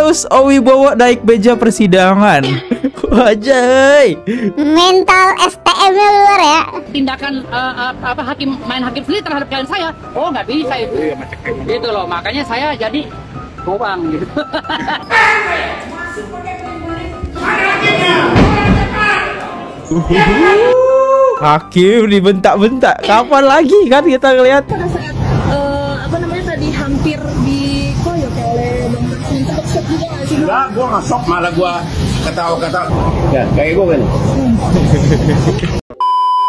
Firdaus Owibowo naik meja persidangan. Wajay. Mental STM-nya luar ya. Tindakan main hakim sendiri terhadap klien saya. Oh, nggak bisa itu. Gitu loh, makanya saya jadi gowang gitu. Hakim dibentak-bentak. Kapan lagi kan kita ngeliat? Tadi hampir dikoyok oleh Bang Masin. Tetap shock juga nggak sih? Enggak, gua nggak shock, malah gua ketawa-ketawa. Ya, kayak gua kan.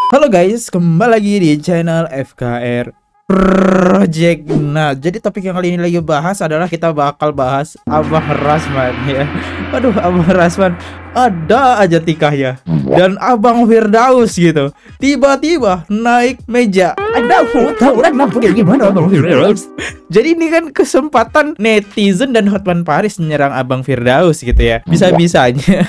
Halo guys, kembali lagi di channel FKR Project. Nah, jadi topik yang kali ini lagi bahas adalah kita bakal bahas Abang Rasman ya. Aduh, Abang Rasman ada aja tikahnya. Dan Abang Firdaus gitu tiba-tiba naik meja. Ada tahu gimana Abang Firdaus. Jadi ini kan kesempatan netizen dan Hotman Paris menyerang Abang Firdaus gitu ya. Bisa-bisanya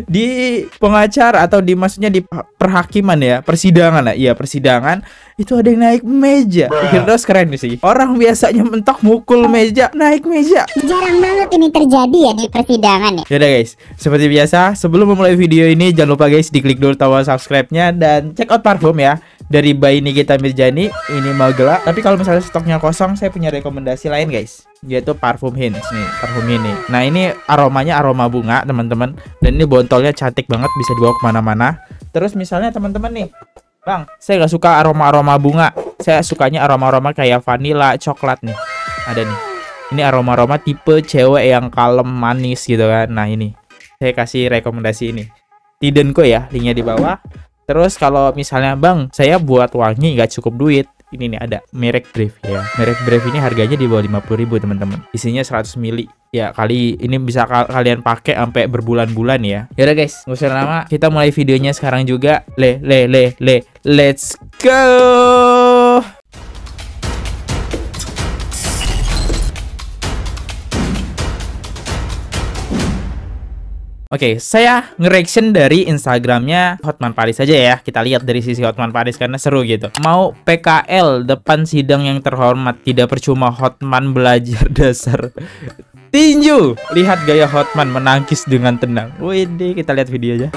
di pengacara atau di maksudnya di perhakiman ya, persidangan lah. Iya, persidangan itu ada yang naik meja. Firdaus keren sih. Orang biasanya mentok mukul meja, naik meja. Jarang banget ini terjadi ya di persidangan ya. Yaudah guys, seperti biasa sebelum memulai video ini jangan lupa guys diklik dulu tombol subscribe-nya dan check out parfum ya dari By Nikita Mirzani. Ini Magela. Tapi kalau misalnya stoknya kosong, saya punya rekomendasi lain guys, yaitu parfum Hints nih, parfum ini. Nah ini aromanya aroma bunga teman-teman, dan ini botolnya cantik banget, bisa dibawa kemana-mana. Terus misalnya teman-teman nih, Bang, saya nggak suka aroma-aroma bunga, saya sukanya aroma-aroma kayak vanilla, coklat nih. Ada nih. Ini aroma-aroma tipe cewek yang kalem, manis gitu kan. Nah ini, saya kasih rekomendasi ini. Tidenko ya, linknya di bawah. Terus kalau misalnya Bang, saya buat wangi nggak cukup duit, ini nih ada merek Brave ya. Merek Brave ini harganya di bawah 50.000 teman-teman. Isinya 100 ml. Ya kali ini bisa kalian pakai sampai berbulan-bulan ya. Yaudah guys, nggak usah lama, kita mulai videonya sekarang juga. Let's go. Oke, saya nge-reaction dari Instagramnya Hotman Paris aja ya. Kita lihat dari sisi Hotman Paris karena seru gitu. Mau PKL depan sidang yang terhormat, tidak percuma Hotman belajar dasar tinju. Lihat gaya Hotman menangkis dengan tenang. Wih, kita lihat videonya.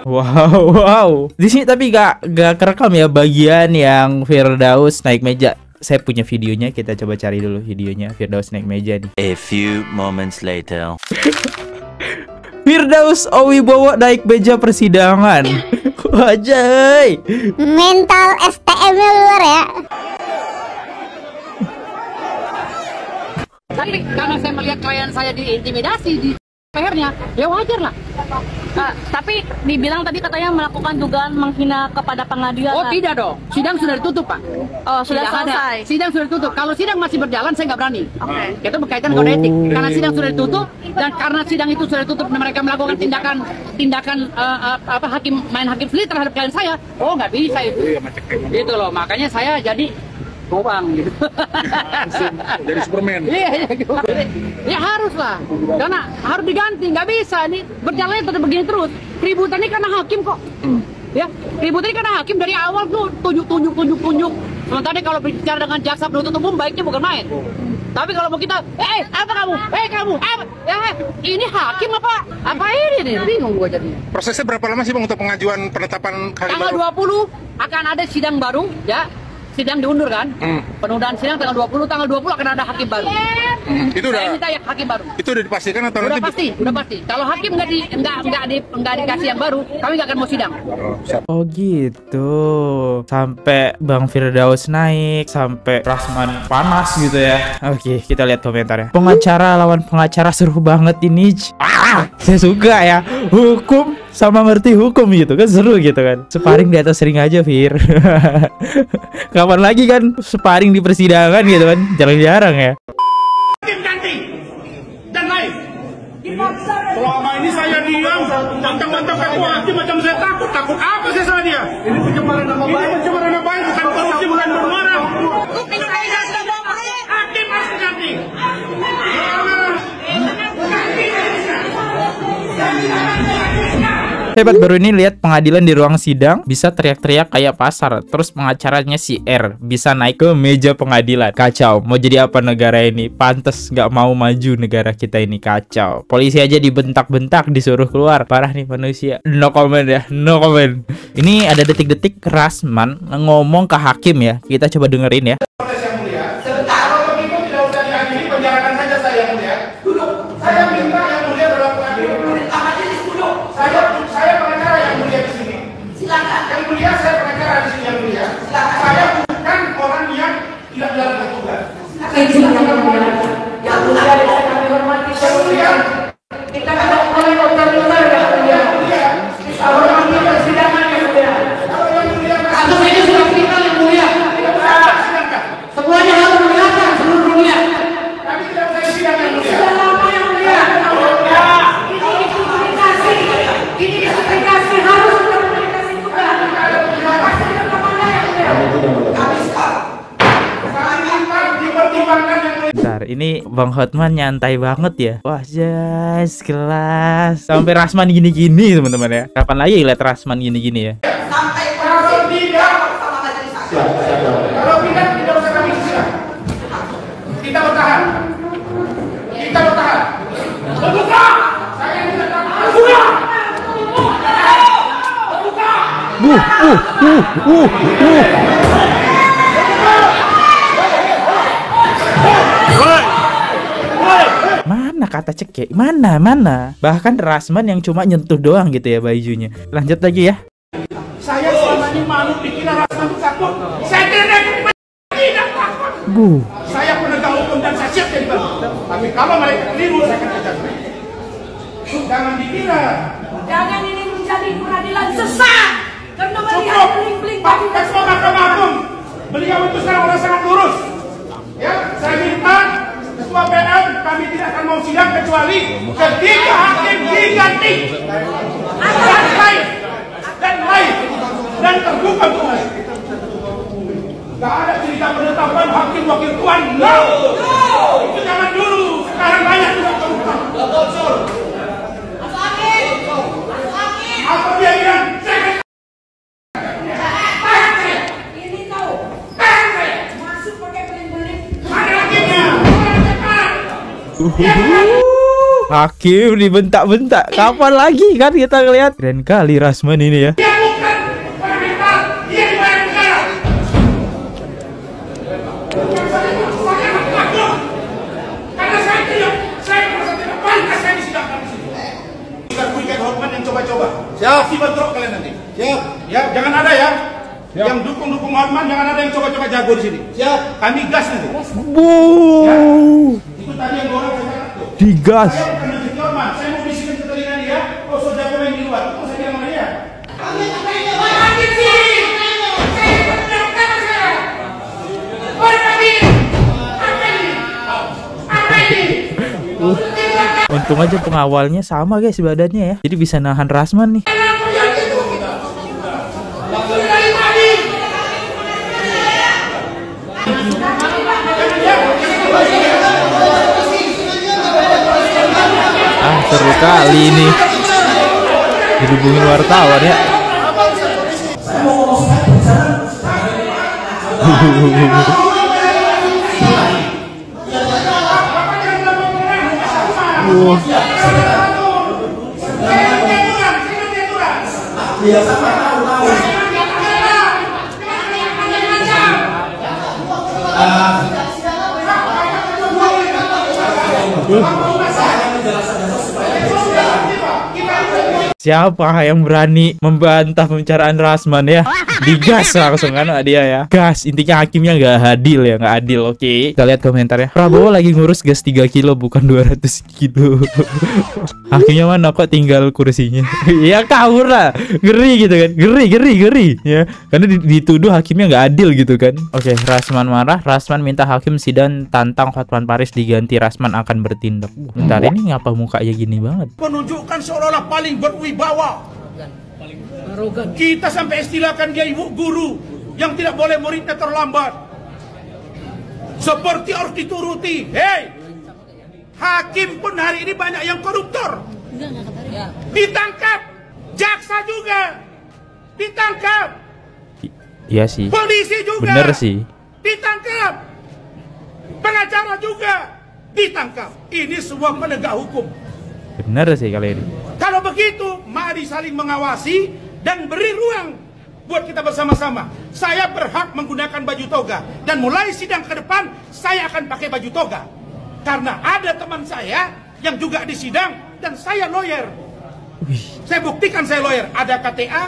Wow. Di sini tapi gak kerekam ya bagian yang Firdaus naik meja. Saya punya videonya, kita coba cari dulu videonya Firdaus naik meja nih. A few moments later. Firdaus Owibowo naik meja persidangan. Wajay. Mental STM-nya luar ya. Tapi karena saya melihat klien saya diintimidasi di PR-nya, ya wajar lah. Tapi dibilang tadi katanya melakukan dugaan menghina kepada pengadilan. Oh tidak dong, sidang sudah ditutup Pak. Oh sudah Tidak selesai. ada. Sidang sudah ditutup. Kalau sidang masih berjalan saya nggak berani. Oke. Itu berkaitan kode etik. Karena sidang sudah ditutup dan karena sidang itu sudah ditutup, mereka melakukan tindakan main hakim sendiri terhadap klien saya. Oh nggak bisa itu. Gitu loh, makanya saya jadi gowang gitu. Jadi Superman. Iya, gitu. Ya harus lah, karena harus diganti, nggak bisa ini berjalannya tetap begini terus. Keributan ini karena hakim kok, ya keributan ini karena hakim dari awal tuh tunjuk. Sementara kalau bicara dengan jaksa penuntut umum baiknya bukan main. Tapi kalau mau kita, apa kamu, ini hakim apa ini nih, bingung gua jadi. Prosesnya berapa lama sih Bang untuk pengajuan penetapan hakim Tanggal baru? 20 akan ada sidang baru, ya. Sidang diundur kan? Penundaan sidang tanggal 20 akan ada hakim baru. Itu udah. Saya minta ya hakim baru. Itu udah dipastikan atau Udah nanti? pasti. Kalau hakim nggak dikasih yang baru, kami nggak akan mau sidang. Oh gitu. Sampai Bang Firdaus naik, sampai Rasman panas gitu ya. Oke, kita lihat komentarnya. Pengacara lawan pengacara seru banget ini. Saya suka ya. Hukum sama ngerti hukum gitu kan, seru gitu kan. Sparring di atas ring aja, Fir. Kapan lagi kan sparring di persidangan gitu kan, jarang-jarang ya. Ganti dan lain. Selama ini saya diam, mantap-mantap ketua hakim macam saya takut. Takut apa saya sama dia? Ini pencemaran nama baik. Ini pencemaran nama baik, bukan korupsi, bukan bermarah. Hakim harus ganti. Hebat, baru ini lihat pengadilan di ruang sidang bisa teriak-teriak kayak pasar. Terus pengacaranya si R bisa naik ke meja pengadilan. Kacau, mau jadi apa negara ini? Pantes gak mau maju negara kita ini, kacau. Polisi aja dibentak-bentak, disuruh keluar. Parah nih manusia. No comment ya, no comment. Ini ada detik-detik Rasman ngomong ke hakim ya. Kita coba dengerin ya. Kalau begitu tidak usah diadili, penjarakan saja saya yang mulia. Saya minta yang mulia dalam pengadilan. Saya pengacara yang mulia di sini. Silakan. Yang mulia, saya pengacara di sini yang mulia. Saya bukan orang yang tidak menjalankan tugas. Silakan. Yang mulia, kami hormati. Yang mulia, kita tidak boleh kotor-kotor yang mulia. Kita hormati persidangan yang mulia. Yang mulia, kasus ini sudah final yang mulia. Semuanya harus melihatkan seluruh dunia. Tapi tidak saya sidang yang mulia. Selama yang mulia. Ini dipublikasi harus dipublikasi juga. Pasti mana yang mulia. Dipertimbangkan yang mulia. Bentar, ini Bang Hotman nyantai banget ya. Wah, jas kelas. Sampai Rasman gini-gini teman-teman ya. Kapan lagi lihat Rasman gini-gini ya? Sampai kalau tidak sama majelis hakim. Kalau tidak usah kami sidang. Kita bertahan. Kita bertahan. Terbuka. Saya tidak takut. Terbuka. Mana kata cekek? Mana? Bahkan Rasman yang cuma nyentuh doang gitu ya bajunya. Lanjut lagi ya. Saya selama ini malu dikira Rasman itu takut. Saya tidak takut. Saya penegak hukum dan saya siap jadi bantu. Tapi kalau mereka keliru, saya akan kejar. Jangan dikira. Jangan ini menjadi peradilan sesat. Karena melihat Cukup. bling-bling Pak Ketua Mahkamah Agung, beliau itu sekarang orang sangat lurus. Ya, saya minta Ketua PN, kami tidak akan mau sidang kecuali ketika hakim diganti. Dan lain dan terbuka untuk lain. Gak ada cerita penetapan hakim wakil tuan. No. Itu zaman dulu. Sekarang banyak juga terbuka. Apa dia bilang? ini tahu. Masuk pakai bling-bling. Mana hakimnya? Hakim dibentak-bentak. Kapan lagi kan kita ngeliat? Keren kali Rasman ini ya. Dia bukan pemerintah, dia dibayar negara. Karena saya merasa tidak pantas saya disidangkan di sini. Kita berikan hormat yang coba-coba. Siap. Pasti bentrok kalian nanti. Siap. Ya, jangan ada ya. Yang dukung Horman, jangan ada yang coba-coba jago di sini. Siap. Kami gas nanti. Ya. Itu tadi yang orang saya kata tuh. Digas. Saya bukan menjadi Horman, saya mau bisikin ke telinga dia. Oh, so jago main di luar. Itu saya bilang sama dia. Untung aja pengawalnya sama guys badannya ya. Jadi bisa nahan Rasman nih. Ah, seru kali ini. Dihubungin wartawan ya. Siapa yang berani membantah pembicaraan Rasman ya? Digas langsung kan dia ya. Gas, intinya hakimnya nggak adil ya, nggak adil. Oke, kita lihat komentarnya. Prabowo lagi ngurus gas 3 kilo bukan 200 kilo. Hakimnya mana kok tinggal kursinya? Ya kabur lah, ngeri gitu kan, ngeri ya. Karena dituduh hakimnya nggak adil gitu kan. Oke, Rasman marah. Rasman minta hakim sidang tantang Hotman Paris diganti. Rasman akan bertindak. Bentar, ini ngapa mukanya gini banget? Menunjukkan seolah-olah paling berwibawa. Kita sampai istilahkan dia ibu guru yang tidak boleh muridnya terlambat. Seperti harus dituruti. Hei, hakim pun hari ini banyak yang koruptor. Ditangkap, jaksa juga ditangkap. Iya sih. Polisi juga. Bener sih. Ditangkap. Pengacara juga ditangkap. Ini semua penegak hukum. Bener sih kali ini. Kalau begitu, mari saling mengawasi dan beri ruang buat kita bersama-sama. Saya berhak menggunakan baju toga dan mulai sidang ke depan saya akan pakai baju toga. Karena ada teman saya yang juga di sidang dan saya lawyer. Saya buktikan saya lawyer, ada KTA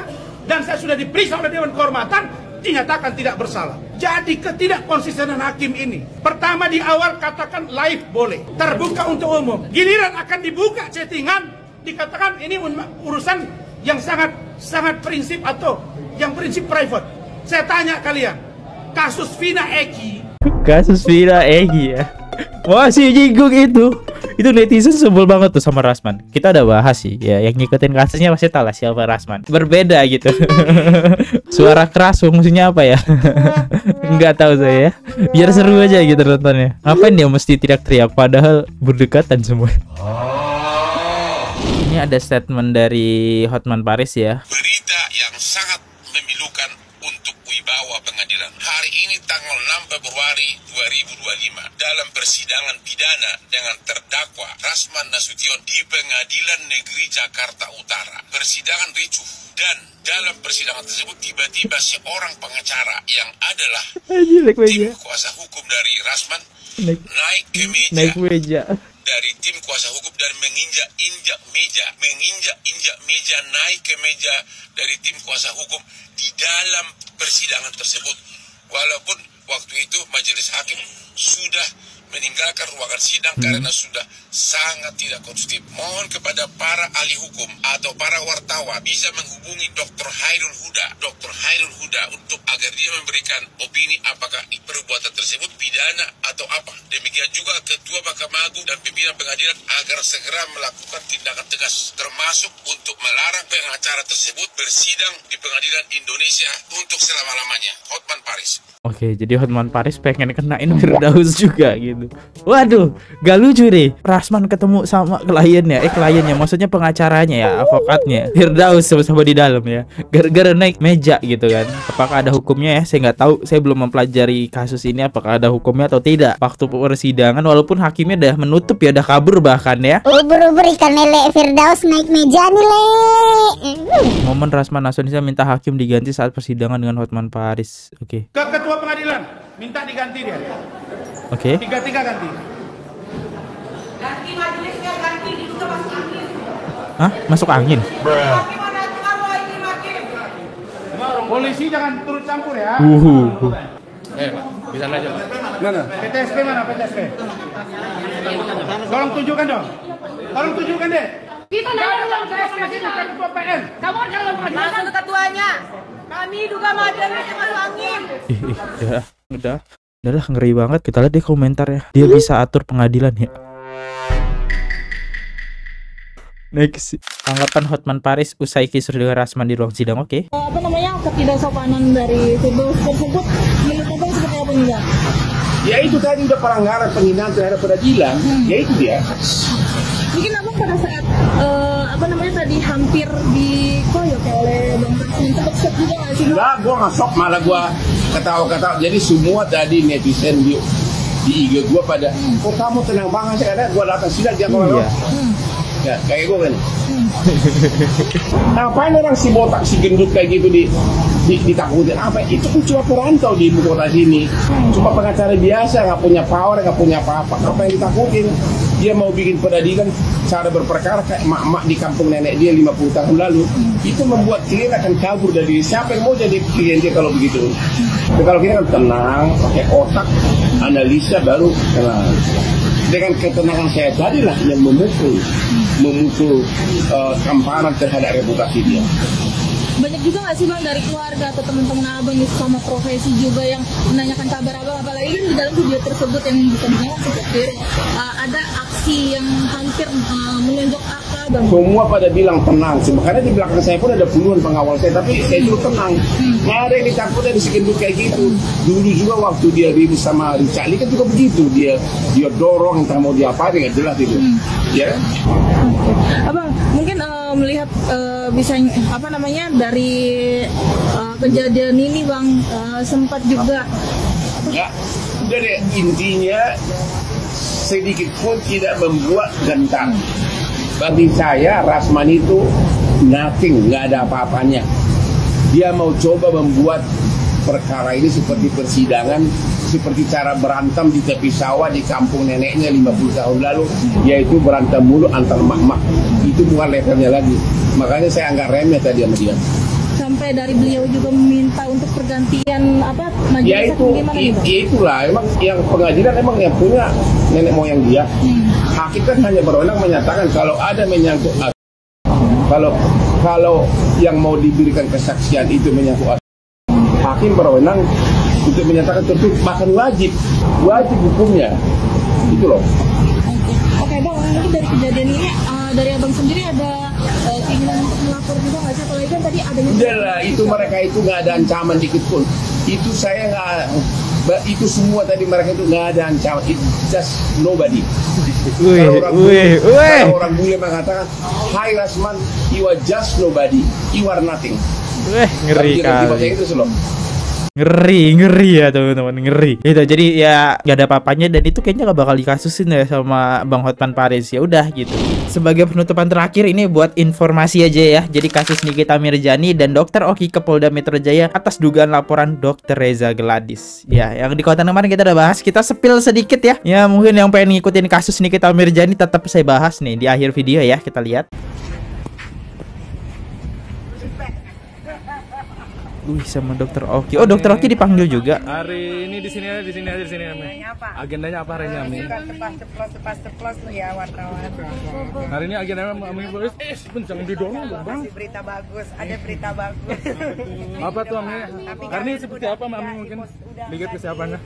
dan saya sudah diperiksa oleh Dewan Kehormatan, dinyatakan tidak bersalah. Jadi ketidakkonsistenan hakim ini, pertama di awal katakan live boleh, terbuka untuk umum. Giliran akan dibuka chattingan, dikatakan ini urusan yang sangat prinsip atau yang prinsip private. Saya tanya kalian, kasus Vina Eki. Kasus Vina Eki ya. Masih nyinggung itu netizen sebel banget tuh sama Rasman. Kita udah bahas sih ya, yang ngikutin kasusnya pasti tahu lah siapa Rasman. Berbeda gitu. Suara keras fungsinya apa ya? Nggak tahu saya ya. Biar seru aja gitu nontonnya. Ngapain dia mesti teriak-teriak padahal berdekatan semua. Ini ada statement dari Hotman Paris ya. Berita yang sangat memilukan untuk wibawa pengadilan. Hari ini tanggal 6 Februari 2025 dalam persidangan pidana dengan terdakwa Rasman Nasution di Pengadilan Negeri Jakarta Utara. Persidangan ricuh dan dalam persidangan tersebut tiba-tiba seorang pengacara yang adalah tim kuasa hukum dari Rasman naik ke meja. Dari tim kuasa hukum dan menginjak-injak meja, naik ke meja dari tim kuasa hukum di dalam persidangan tersebut. Walaupun waktu itu majelis hakim sudah meninggalkan ruangan sidang karena sudah sangat tidak kondusif. Mohon kepada para ahli hukum atau para wartawan bisa menghubungi Dr. Hairul Huda untuk agar dia memberikan opini apakah perbuatan tersebut pidana atau apa. Demikian juga Ketua Mahkamah Agung dan pimpinan pengadilan agar segera melakukan tindakan tegas, termasuk untuk melarang pengacara tersebut bersidang di pengadilan Indonesia untuk selama-lamanya. Hotman Paris. Oke, jadi Hotman Paris pengen kenain Firdaus juga gitu. Waduh, gak lucu deh. Rasman ketemu sama kliennya, maksudnya pengacaranya ya, avokatnya Firdaus sama-sama di dalam ya. Gara-gara naik meja gitu kan. Apakah ada hukumnya ya? Saya nggak tahu. Saya belum mempelajari kasus ini apakah ada hukumnya atau tidak. Waktu persidangan walaupun hakimnya udah menutup ya, udah kabur bahkan ya. Ubur-ubur ikan lele Firdaus naik meja nih le. Momen Rasman Nasution minta hakim diganti saat persidangan dengan Hotman Paris. Oke. Ke ketua pengadilan, minta diganti dia. Oke. 3-3 ganti. Ganti majelisnya, ganti juga masuk angin. Hah? Masuk angin? Bagaimana kamu ini makin? Polisi jangan turut campur ya. Bisa aja. Mana? PTSP mana PTSP? Tolong tunjukkan dong. Tolong tunjukkan deh. Kita dalam PTSP ketua PN. kamu kan dalam Langsung ke ketuanya. Kami duga majelisnya masuk angin. Udah lah, ngeri banget. Kita lihat deh komentarnya. Dia bisa atur pengadilan ya. Next, tanggapan Hotman Paris usai kisruh dengan Rasman di ruang sidang. Oke. Apa namanya, ketidaksopanan dari Firdaus tersebut menurut abang seperti apa nih? Ya itu tadi udah pelanggaran penghinaan terhadap peradilan, ya itu dia. Mungkin abang pada saat apa namanya tadi hampir dikoyok oleh Bang Rasman, sempat shock juga nggak sih? Enggak, gue nggak shock, malah gue ketawa-ketawa. Jadi semua tadi netizen di IG gue pada, kok kamu tenang banget sih, karena gue datang sidang dia kalau Ya, kayak gue kan. Ngapain orang si botak, si gendut kayak gitu ditakutin? Apa? Itu kan cuma perantau di ibu kota sini. Cuma pengacara biasa, nggak punya power, nggak punya apa-apa. Apa yang ditakutin? Dia mau bikin pengadilan cara berperkara kayak emak-emak di kampung nenek dia 50 tahun lalu. Itu membuat klien akan kabur dari siapa yang mau jadi klien dia kalau begitu. Tapi kalau kita kan tenang, pakai otak, analisa baru tenang. Dengan ketenangan saya tadilah yang memukul kampanan terhadap reputasi dia. Banyak juga nggak sih Bang dari keluarga atau teman-teman Abang itu sama profesi juga yang menanyakan kabar Abang, apalagi kan di dalam video tersebut yang bisa dibilang seperti ada aksi yang hampir menunjuk akal Bang. Semua pada bilang tenang, makanya di belakang saya pun ada puluhan pengawal saya, tapi saya juga tenang. Nggak ada yang ditakutkan di segendut kayak gitu. Dulu juga waktu dia ribut sama Richard Lee kan juga begitu, dia dorong entah mau diapain nggak jelas itu. Ya. Abang mungkin melihat bisa apa namanya dari kejadian ini Bang, sempat juga ya jadi intinya sedikit pun tidak membuat gentar. Bagi saya Rasman itu nothing, nggak ada apa-apanya. Dia mau coba membuat perkara ini seperti persidangan, seperti cara berantem di tepi sawah di kampung neneknya 50 tahun lalu, yaitu berantem mulu antar mak-mak. Itu bukan levelnya lagi. Makanya saya anggap remeh tadi sama dia. Sampai dari beliau juga meminta untuk pergantian apa majelis ya itu, gimana gitu? Itulah emang yang pengadilan emang yang punya nenek moyang dia. Hakim kan hanya berwenang menyatakan kalau ada menyangkut kalau yang mau diberikan kesaksian itu menyangkut hakim berwenang untuk menyatakan tentu bahkan wajib hukumnya itu loh. Oke Bang, mungkin dari kejadian ini dari Abang sendiri ada keinginan untuk melapor juga nggak sih? Apalagi kan tadi adanya. Udah lah, itu mereka itu nggak ada ancaman dikit pun. Itu saya nggak, itu semua tadi mereka itu nggak ada ancaman. It's just nobody. Kalau orang bule mengatakan, Hai Rasman, you are just nobody, you are nothing. Ngeri kali. Ngeri ya teman-teman, ngeri. Itu jadi ya gak ada apa-apanya dan itu kayaknya gak bakal dikasusin ya sama Bang Hotman Paris. Ya udah gitu. Sebagai penutupan terakhir ini buat informasi aja ya. Jadi kasus Nikita Mirzani dan Dr. Oki ke Polda Metro Jaya atas dugaan laporan Dr. Reza Gladys. Ya, yang di kota kemarin kita udah bahas, kita spill sedikit ya. Ya mungkin yang pengen ngikutin kasus Nikita Mirzani tetap saya bahas nih di akhir video ya. Kita lihat. Sama Dr. Oki. Oh, Dr. Oki dipanggil juga. Hari ini di sini namanya. Agendanya apa hari ini, Ami? Ceplos tuh ya wartawan. Hari ini agendanya Ami Boris. Jangan didorong, Bang. Berita bagus, ada berita bagus. Apa tuh, Ami? Hari ini seperti apa, Ami mungkin? Lihat kesiapannya.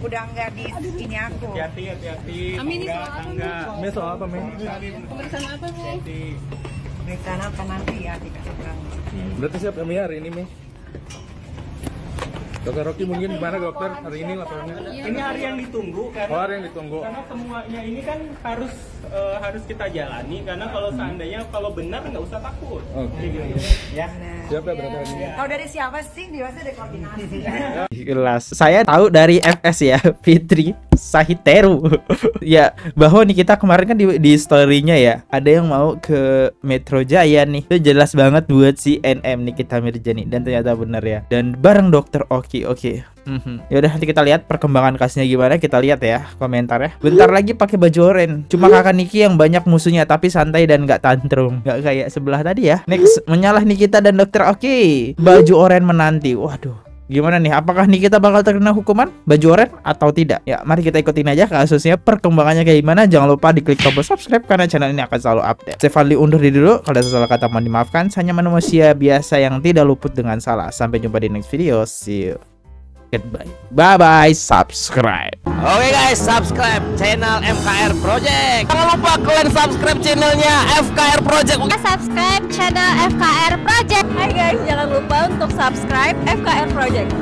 Udah enggak di sini aku. Hati-hati. Ami ini soal apa? Ami soal apa, Mi? Pemeriksaan apa, Mi? Pemeriksaan apa nanti ya dikasih tahu. Berarti siap Ami hari ini, Mi? Dokter Rocky mungkin gimana dokter hari ini laporannya? Ini hari yang ditunggu karena, hari yang ditunggu. Karena semuanya ini kan harus kita jalani karena kalau seandainya kalau benar nggak usah takut. Oke. Ya. Siapa berarti hari ini? Tahu dari siapa sih? Biasanya dari koordinasi. Jelas. Saya tahu dari FS ya, Fitri Sahiteru. Ya, bahwa nih kita kemarin kan di story-nya ya, ada yang mau ke Metro Jaya nih. Itu jelas banget buat si NM Nikita Mirzani dan ternyata benar ya. Dan bareng Dr. Oki. Oke. Ya udah nanti kita lihat perkembangan kasusnya gimana, kita lihat ya komentarnya. Bentar lagi pakai baju oranye. Cuma kakak Niki yang banyak musuhnya tapi santai dan nggak tantrum. Nggak kayak sebelah tadi ya. Next, menyalah Nikita dan Dr. Oki. Baju oranye menanti. Waduh. Gimana nih? Apakah Nikita bakal terkena hukuman baju oranye atau tidak? Ya, mari kita ikutin aja kasusnya, perkembangannya kayak gimana. Jangan lupa diklik tombol subscribe karena channel ini akan selalu update. Saya Fadli undur diri dulu. Kalau ada salah kata mohon dimaafkan. Saya manusia biasa yang tidak luput dengan salah. Sampai jumpa di next video. See you. Goodbye. Bye-bye. Subscribe. Oke guys, subscribe channel FKR Project. Jangan lupa kalian subscribe channelnya FKR Project. Subscribe channel FKR Project. Hai guys, jangan lupa untuk subscribe FKR Project.